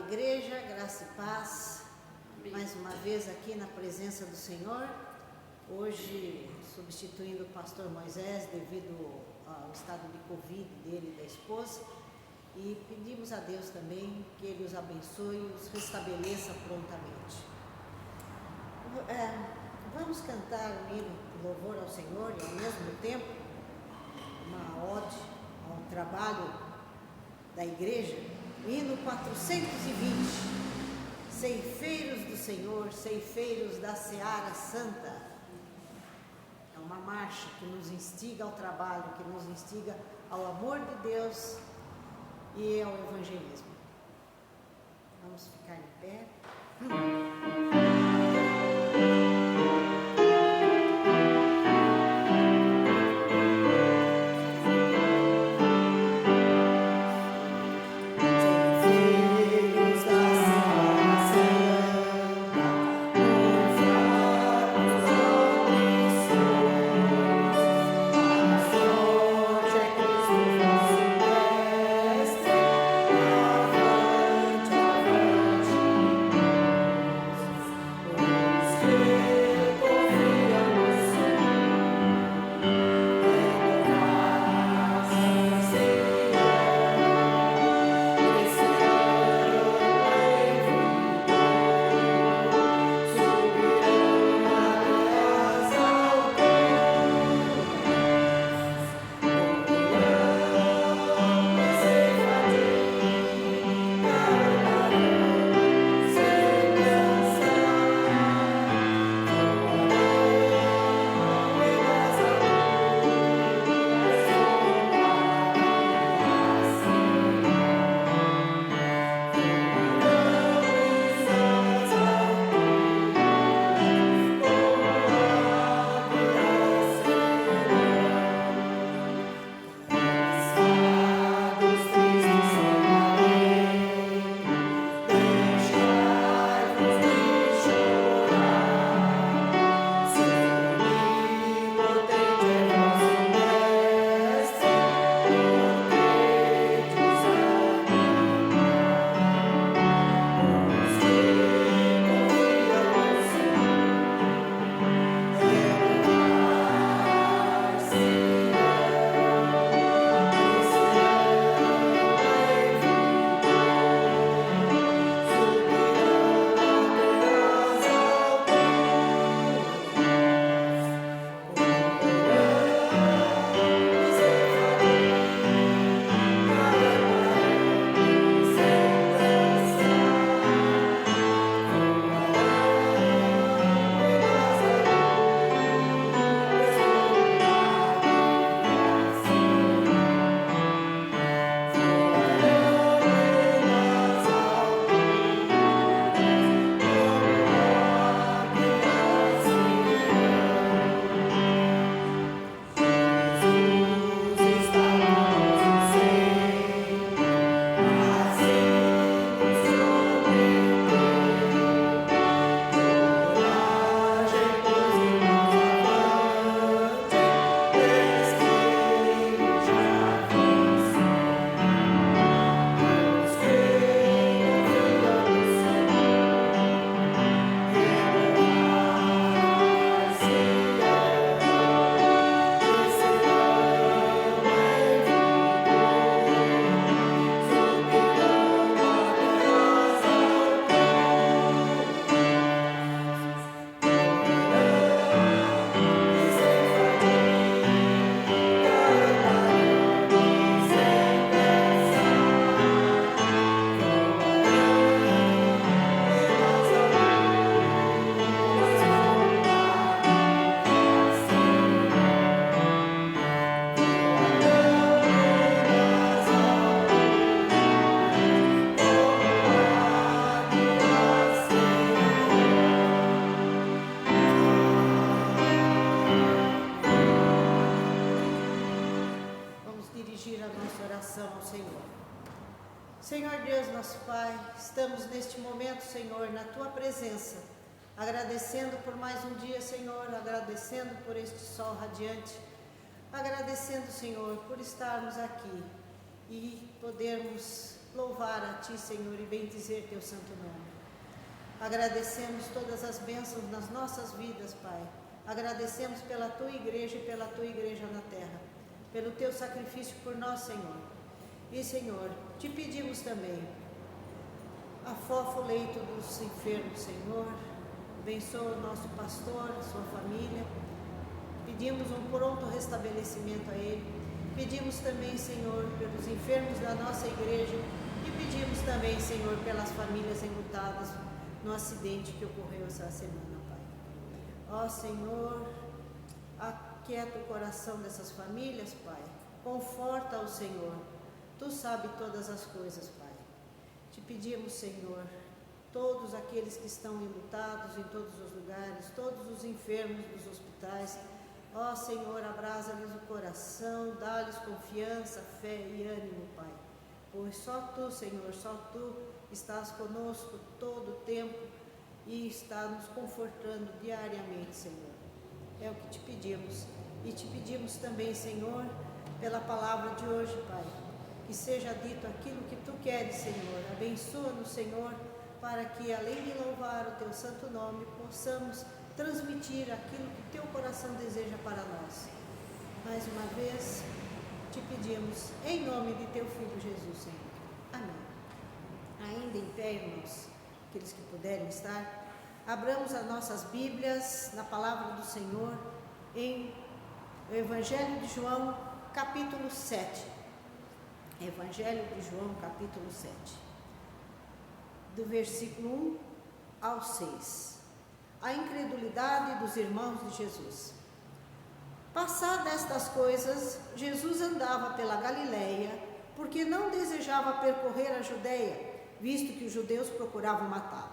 igreja, graça e paz. Amém. Mais uma vez aqui na presença do Senhor. Hoje substituindo o pastor Moisés devido ao estado de Covid dele e da esposa. E pedimos a Deus também que Ele os abençoe e os restabeleça prontamente. Vamos cantar um hino de louvor ao Senhor e ao mesmo tempo uma ode ao trabalho da igreja. Hino 420, Ceifeiros do Senhor, ceifeiros da Seara Santa. É uma marcha que nos instiga ao trabalho, que nos instiga ao amor de Deus e ao evangelismo. Vamos ficar em pé. Senhor Deus, nosso Pai, estamos neste momento, Senhor, na Tua presença, agradecendo por mais um dia, Senhor, agradecendo por este sol radiante, agradecendo, Senhor, por estarmos aqui e podermos louvar a Ti, Senhor, e bendizer Teu santo nome. Agradecemos todas as bênçãos nas nossas vidas, Pai. Agradecemos pela Tua igreja e pela Tua igreja na terra, pelo Teu sacrifício por nós, Senhor. E, Senhor, Te pedimos também, afofa o leito dos enfermos, Senhor. Abençoa o nosso pastor, a sua família. Pedimos um pronto restabelecimento a ele. Pedimos também, Senhor, pelos enfermos da nossa igreja e pedimos também, Senhor, pelas famílias enlutadas no acidente que ocorreu essa semana, Pai. Ó Senhor, aquieta o coração dessas famílias, Pai. Conforta o Senhor. Tu sabes todas as coisas, Pai. Te pedimos, Senhor, todos aqueles que estão enlutados em todos os lugares, todos os enfermos dos hospitais, ó Senhor, abrasa-lhes o coração, dá-lhes confiança, fé e ânimo, Pai. Pois só Tu, Senhor, só Tu estás conosco todo o tempo e está nos confortando diariamente, Senhor. É o que Te pedimos. E Te pedimos também, Senhor, pela palavra de hoje, Pai, que seja dito aquilo que Tu queres, Senhor. Abençoa-nos, Senhor, para que, além de louvar o Teu santo nome, possamos transmitir aquilo que Teu coração deseja para nós. Mais uma vez, Te pedimos, em nome de Teu Filho Jesus, Senhor. Amém. Ainda em pé, irmãos, aqueles que puderem estar, abramos as nossas Bíblias na palavra do Senhor, em Evangelho de João, capítulo 7. Evangelho de João, capítulo 7. Do versículo 1 ao 6. A incredulidade dos irmãos de Jesus. Passadas estas coisas, Jesus andava pela Galileia, porque não desejava percorrer a Judeia, visto que os judeus procuravam matá-lo.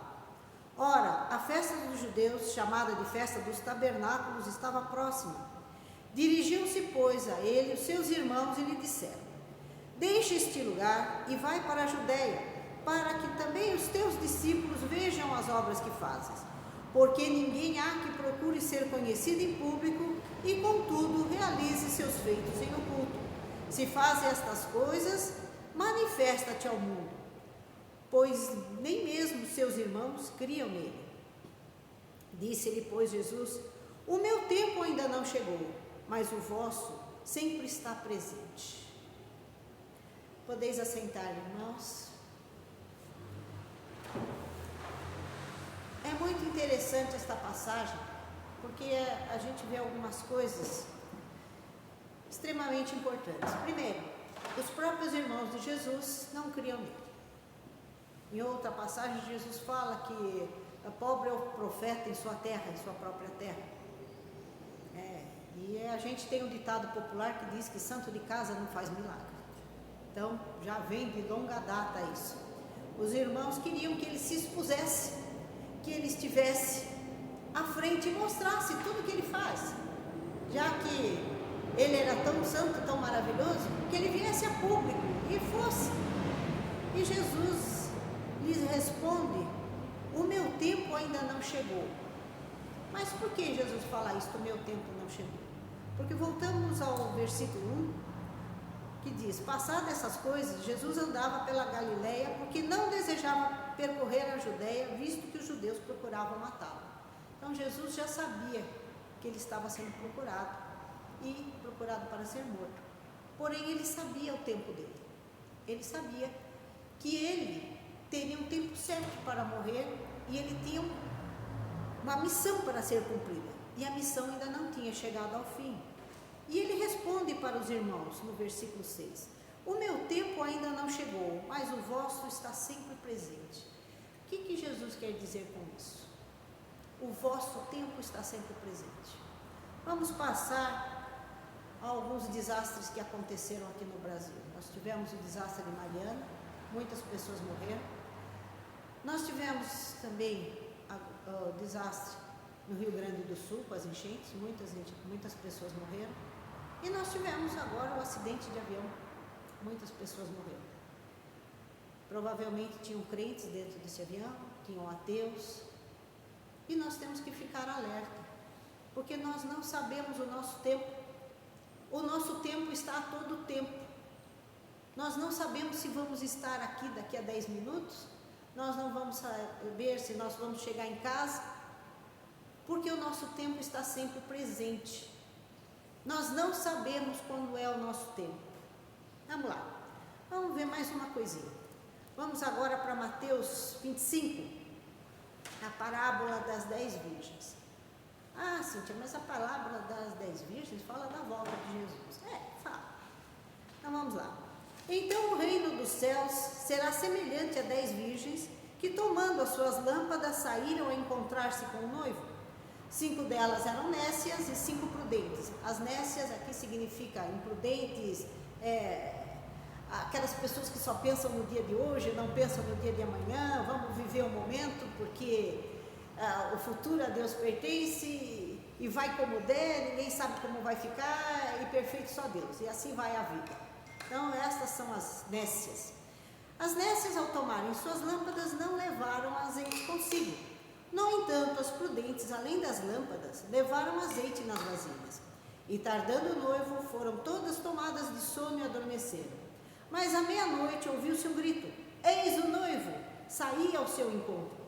Ora, a festa dos judeus, chamada de festa dos tabernáculos, estava próxima. Dirigiu-se, pois, a ele os seus irmãos e lhe disseram: deixa este lugar e vai para a Judeia, para que também os teus discípulos vejam as obras que fazes. Porque ninguém há que procure ser conhecido em público e, contudo, realize seus feitos em oculto. Se fazes estas coisas, manifesta-te ao mundo, pois nem mesmo seus irmãos criam nele. Disse-lhe, pois, Jesus: o meu tempo ainda não chegou, mas o vosso sempre está presente. Podeis assentar, irmãos. É muito interessante esta passagem, porque a gente vê algumas coisas extremamente importantes. Primeiro, os próprios irmãos de Jesus não criam nele. Em outra passagem, Jesus fala que o pobre é o profeta em sua terra, em sua própria terra. E a gente tem um ditado popular que diz que santo de casa não faz milagre. Então, já vem de longa data isso. Os irmãos queriam que ele se expusesse, que ele estivesse à frente e mostrasse tudo que ele faz. Já que ele era tão santo, tão maravilhoso, que ele viesse a público e fosse. E Jesus lhes responde: o meu tempo ainda não chegou. Mas por que Jesus fala isso, o meu tempo não chegou? Porque voltamos ao versículo 1, que diz: passadas essas coisas, Jesus andava pela Galileia, porque não desejava percorrer a Judeia, visto que os judeus procuravam matá-lo. Então Jesus já sabia que ele estava sendo procurado, e procurado para ser morto. Porém, ele sabia o tempo dele. Ele sabia que ele teria um tempo certo para morrer, e ele tinha uma missão para ser cumprida, e a missão ainda não tinha chegado ao fim. E ele responde para os irmãos no versículo 6: o meu tempo ainda não chegou, mas o vosso está sempre presente. O que Jesus quer dizer com isso? O vosso tempo está sempre presente. Vamos passar a alguns desastres que aconteceram aqui no Brasil. Nós tivemos o desastre de Mariana, muitas pessoas morreram. Nós tivemos também o desastre no Rio Grande do Sul, com as enchentes, muitas pessoas morreram. E nós tivemos agora o acidente de avião, muitas pessoas morreram. Provavelmente tinham crentes dentro desse avião, tinham ateus. E nós temos que ficar alerta, porque nós não sabemos o nosso tempo. O nosso tempo está a todo tempo. Nós não sabemos se vamos estar aqui daqui a 10 minutos, nós não vamos saber se nós vamos chegar em casa, porque o nosso tempo está sempre presente. Nós não sabemos quando é o nosso tempo. Vamos lá, vamos ver mais uma coisinha. Vamos agora para Mateus 25, a parábola das 10 virgens. Ah, Cíntia, mas a parábola das 10 virgens fala da volta de Jesus. Fala. Então vamos lá. Então o reino dos céus será semelhante a 10 virgens que, tomando as suas lâmpadas, saíram a encontrar-se com o noivo. 5 delas eram nécias e 5 prudentes. As nécias aqui significa imprudentes, aquelas pessoas que só pensam no dia de hoje, não pensam no dia de amanhã. Vamos viver o momento porque o futuro a Deus pertence e vai como der, ninguém sabe como vai ficar e perfeito só Deus, e assim vai a vida. Então estas são as nécias. As nécias, ao tomarem suas lâmpadas, não levaram azeite consigo. No entanto, as prudentes, além das lâmpadas, levaram azeite nas vasilhas. E tardando o noivo, foram todas tomadas de sono e adormeceram. Mas à meia-noite ouviu-se um grito: eis o noivo, saí ao seu encontro.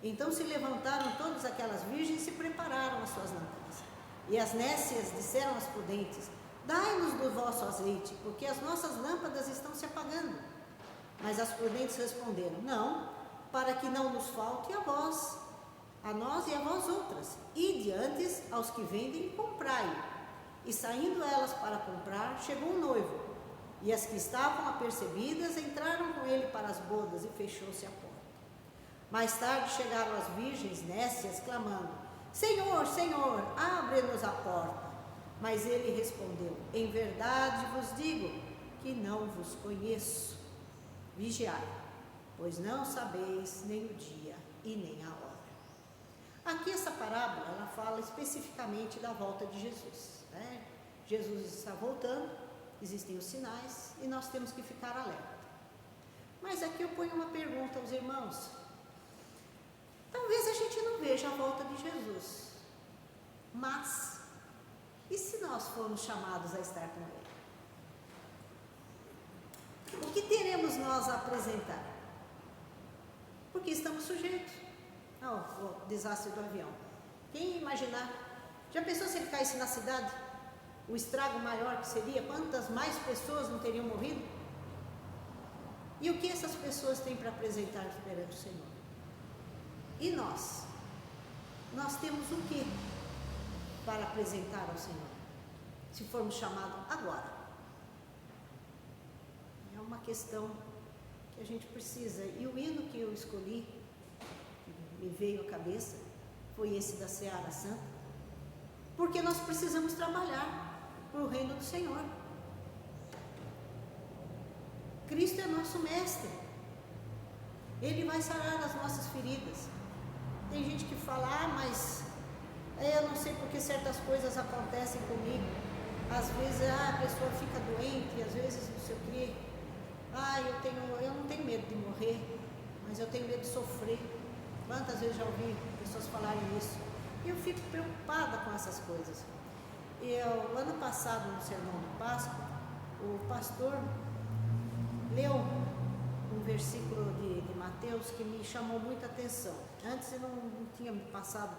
Então se levantaram todas aquelas virgens e se prepararam as suas lâmpadas. E as nécias disseram às prudentes: dai-nos do vosso azeite, porque as nossas lâmpadas estão se apagando. Mas as prudentes responderam: não, para que não nos falte a nós e a vós outras. Ide antes aos que vendem e comprai. E saindo elas para comprar, chegou o noivo. E as que estavam apercebidas entraram com ele para as bodas, e fechou-se a porta. Mais tarde chegaram as virgens nécias, clamando: Senhor, Senhor, abre-nos a porta. Mas ele respondeu: em verdade vos digo que não vos conheço. Vigiai, pois não sabeis nem o dia e nem a hora. Aqui essa parábola, ela fala especificamente da volta de Jesus, né? Jesus está voltando, existem os sinais e nós temos que ficar alerta. Mas aqui eu ponho uma pergunta aos irmãos. Talvez a gente não veja a volta de Jesus, mas e se nós formos chamados a estar com Ele? O que teremos nós a apresentar? Porque estamos sujeitos ao desastre do avião. Quem ia imaginar? Já pensou se ele caísse na cidade? O estrago maior que seria? Quantas mais pessoas não teriam morrido? E o que essas pessoas têm para apresentar perante o Senhor? E nós? Nós temos o que para apresentar ao Senhor, se formos chamados agora? É uma questão que a gente precisa. E o hino que eu escolhi, que me veio à cabeça, foi esse da Seara Santa, porque nós precisamos trabalhar para o reino do Senhor. Cristo é nosso mestre, Ele vai sarar as nossas feridas. Tem gente que fala: mas eu não sei porque certas coisas acontecem comigo. Às vezes a pessoa fica doente, às vezes não sei o quê. Eu não tenho medo de morrer, mas eu tenho medo de sofrer. Quantas vezes já ouvi pessoas falarem isso? E eu fico preocupada com essas coisas. Ano passado, no Sermão de Páscoa, o pastor leu um versículo de Mateus que me chamou muita atenção. Antes eu não tinha me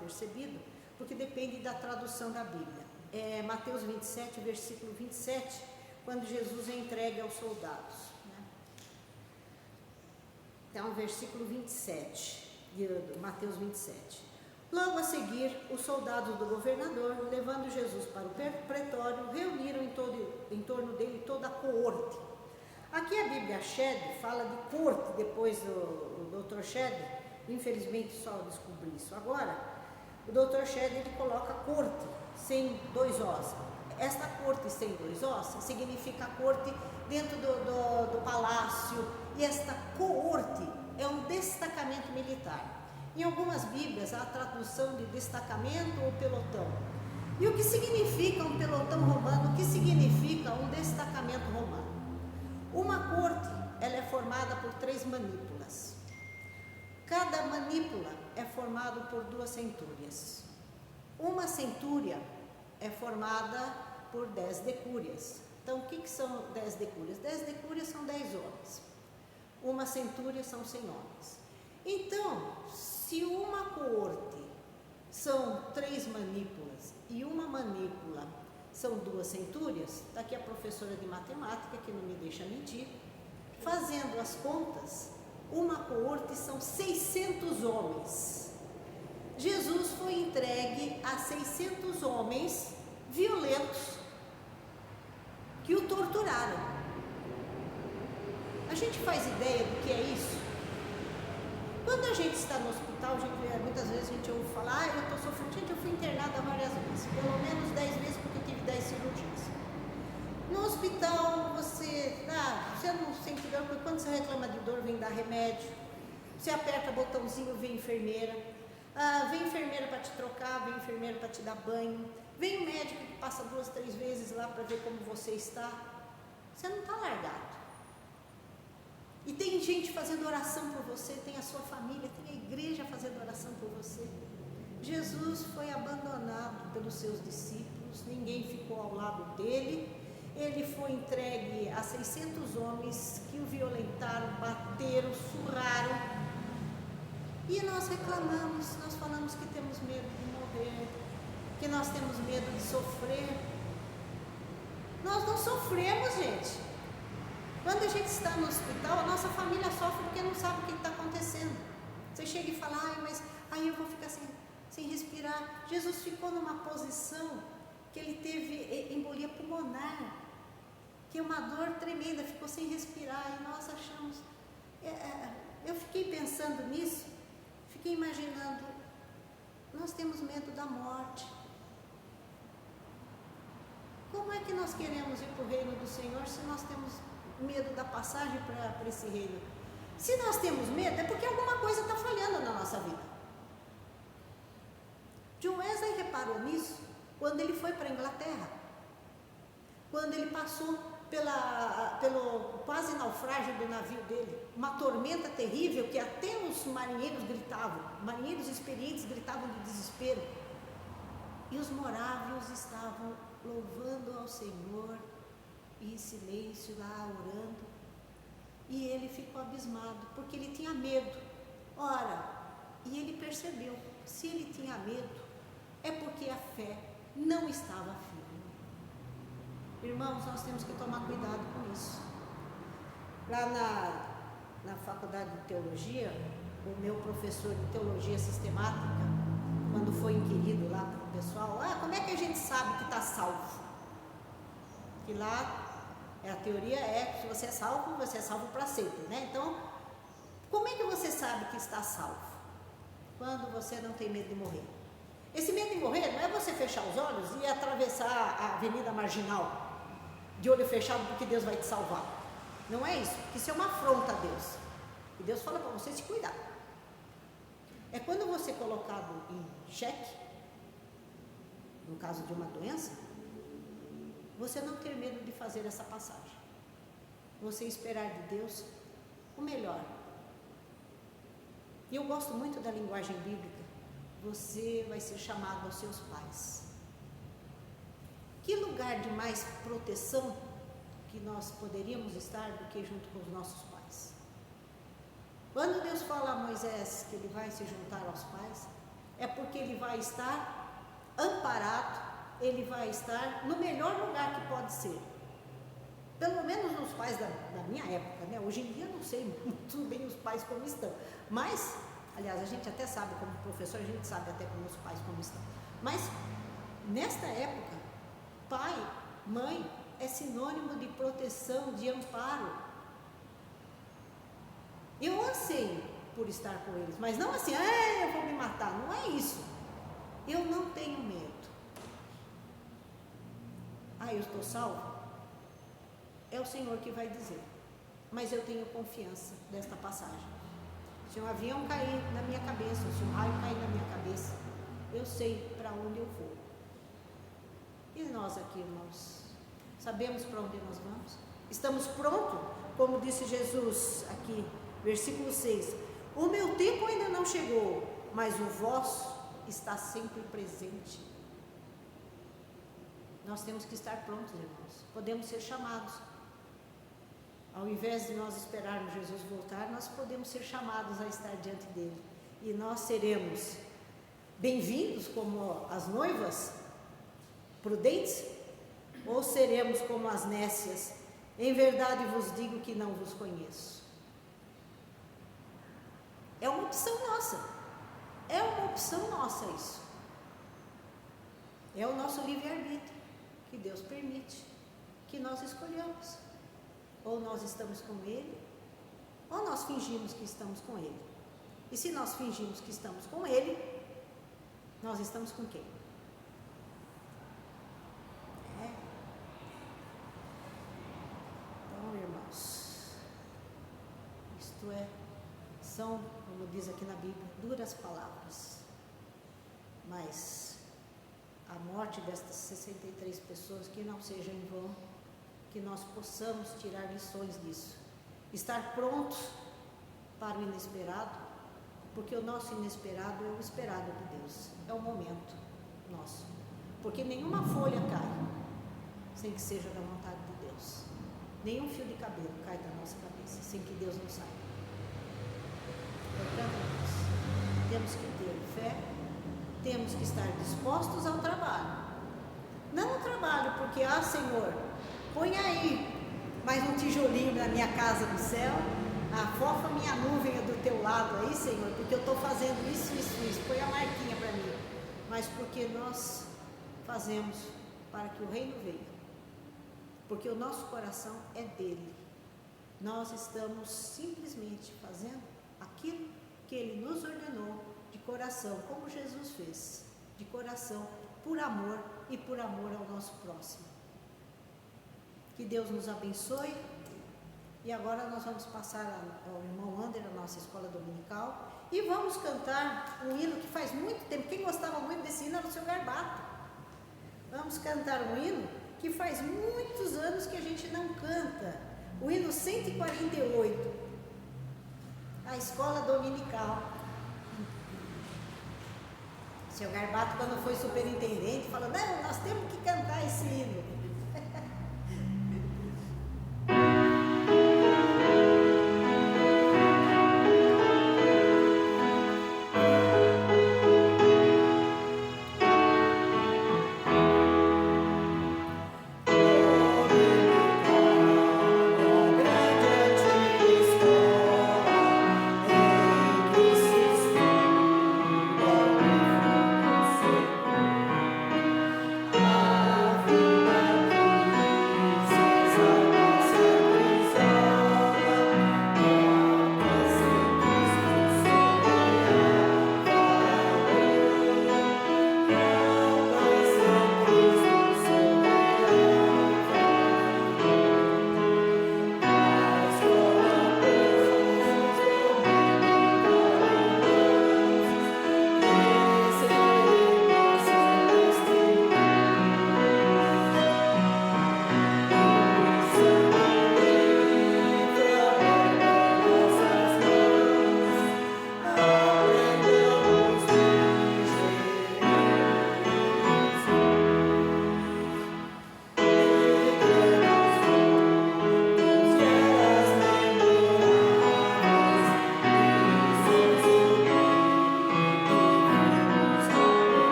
percebido, porque depende da tradução da Bíblia. É Mateus 27, versículo 27, quando Jesus é entregue aos soldados, né? Então, versículo 27, de Mateus 27. Logo a seguir, os soldados do governador, levando Jesus para o pretório, reuniram em torno dele toda a coorte. Aqui a Bíblia Shedd fala de corte, depois o Dr. Shedd, infelizmente só descobri isso agora. O Dr. Shedd, ele coloca corte sem dois ossos. Esta corte sem dois ossos significa a corte dentro do palácio, e esta coorte é um destacamento militar. Em algumas Bíblias há a tradução de destacamento ou pelotão. E o que significa um pelotão romano? O que significa um destacamento romano? Uma corte, ela é formada por 3 manípulas. Cada manípula é formada por 2 centúrias. Uma centúria é formada por 10 decúrias. Então, o que são 10 decúrias? 10 decúrias são 10 homens. Uma centúria são 100 homens. Então, se uma coorte são 3 manípulas e uma manípula são 2 centúrias, está aqui a professora de matemática, que não me deixa mentir, fazendo as contas, uma coorte são 600 homens. Jesus foi entregue a 600 homens violentos que o torturaram. A gente faz ideia do que é isso? Quando a gente está no hospital, muitas vezes a gente ouve falar, eu estou sofrendo. Gente, eu fui internada várias vezes, pelo menos 10 vezes, porque eu tive 10 cirurgias. No hospital, você não sente dor, porque quando você reclama de dor, vem dar remédio. Você aperta o botãozinho, vem enfermeira. Vem enfermeira para te trocar, vem enfermeira para te dar banho. Vem o médico que passa 2, 3 vezes lá para ver como você está. Você não está largado. E tem gente fazendo oração por você, tem a sua família, tem a igreja fazendo oração por você. Jesus foi abandonado pelos seus discípulos, ninguém ficou ao lado dele. Ele foi entregue a 600 homens que o violentaram, bateram, surraram. E nós reclamamos, nós falamos que temos medo de morrer, que nós temos medo de sofrer. Nós não sofremos, gente. Quando a gente está no hospital, a nossa família sofre porque não sabe o que está acontecendo. Você chega e fala, mas aí eu vou ficar sem respirar. Jesus ficou numa posição que ele teve embolia pulmonar, que é uma dor tremenda, ficou sem respirar, e nós achamos... eu fiquei pensando nisso, fiquei imaginando, nós temos medo da morte. Como é que nós queremos ir para o reino do Senhor se nós temos medo da passagem para esse reino? Se nós temos medo, é porque alguma coisa está falhando na nossa vida. John Wesley reparou nisso quando ele foi para a Inglaterra, quando ele passou pelo quase naufrágio do navio dele, uma tormenta terrível que até os marinheiros gritavam, marinheiros experientes gritavam de desespero, e os morávios estavam louvando ao Senhor e em silêncio lá orando, e ele ficou abismado, porque ele tinha medo. Ora, e ele percebeu, se ele tinha medo, é porque a fé não estava firme. Irmãos, nós temos que tomar cuidado com isso. Lá na faculdade de teologia, o meu professor de teologia sistemática, quando foi inquirido lá para o pessoal, como é que a gente sabe que está salvo? Que lá, a teoria é que se você é salvo para sempre, né? Então, como é que você sabe que está salvo? Quando você não tem medo de morrer. Esse medo de morrer não é você fechar os olhos e atravessar a Avenida Marginal de olho fechado porque Deus vai te salvar. Não é isso, porque isso é uma afronta a Deus. E Deus fala para você se cuidar. É quando você é colocado em xeque, no caso de uma doença, você não ter medo de fazer essa passagem. Você esperar de Deus o melhor. E eu gosto muito da linguagem bíblica. Você vai ser chamado aos seus pais. Que lugar de mais proteção que nós poderíamos estar do que junto com os nossos pais? Quando Deus fala a Moisés que ele vai se juntar aos pais, é porque ele vai estar amparado, ele vai estar no melhor lugar que pode ser. Pelo menos os pais da minha época, né? Hoje em dia eu não sei muito bem os pais como estão, mas, aliás, a gente até sabe como professor, a gente sabe até como os pais como estão, mas nesta época, pai, mãe é sinônimo de proteção, de amparo. Eu anseio por estar com eles, mas não assim, eu vou me matar, não é isso. Eu não tenho medo. Eu estou salvo? É o Senhor que vai dizer, mas eu tenho confiança desta passagem. Se um avião cair na minha cabeça, se um raio cair na minha cabeça, eu sei para onde eu vou. E nós aqui, irmãos, sabemos para onde nós vamos? Estamos prontos? Como disse Jesus aqui, versículo 6, o meu tempo ainda não chegou, mas o vosso está sempre presente. Nós temos que estar prontos, irmãos. Podemos ser chamados. Ao invés de nós esperarmos Jesus voltar, nós podemos ser chamados a estar diante dele. E nós seremos bem-vindos como as noivas prudentes, ou seremos como as nécias? Em verdade vos digo que não vos conheço. É uma opção nossa. É uma opção nossa isso. É o nosso livre-arbítrio que Deus permite que nós escolhamos. Ou nós estamos com Ele, ou nós fingimos que estamos com Ele. E se nós fingimos que estamos com Ele, nós estamos com quem? Então, irmãos, isto são, como diz aqui na Bíblia, duras palavras. Mas a morte destas 63 pessoas, que não seja em vão, que nós possamos tirar lições disso. Estar prontos para o inesperado, porque o nosso inesperado é o esperado de Deus, é o momento nosso. Porque nenhuma folha cai sem que seja da vontade de Deus. Nenhum fio de cabelo cai da nossa cabeça sem que Deus não saiba. Portanto, nós temos que ter fé, temos que estar dispostos ao trabalho. Não o trabalho porque, Senhor, põe aí mais um tijolinho na minha casa do céu, afofa minha nuvem do teu lado aí, Senhor, porque eu estou fazendo isso, põe a marquinha para mim. Mas porque nós fazemos para que o reino venha, porque o nosso coração é dele. Nós estamos simplesmente fazendo aquilo que ele nos ordenou de coração, como Jesus fez, de coração, por amor e por amor ao nosso próximo. Que Deus nos abençoe. E agora nós vamos passar ao irmão Ander, a nossa escola dominical, e vamos cantar um hino que faz muito tempo. Quem gostava muito desse hino era o seu Garbato. Vamos cantar um hino que faz muitos anos que a gente não canta. O hino 148, a escola dominical. O seu Garbato, quando foi superintendente, falou: não, nós temos que cantar esse hino.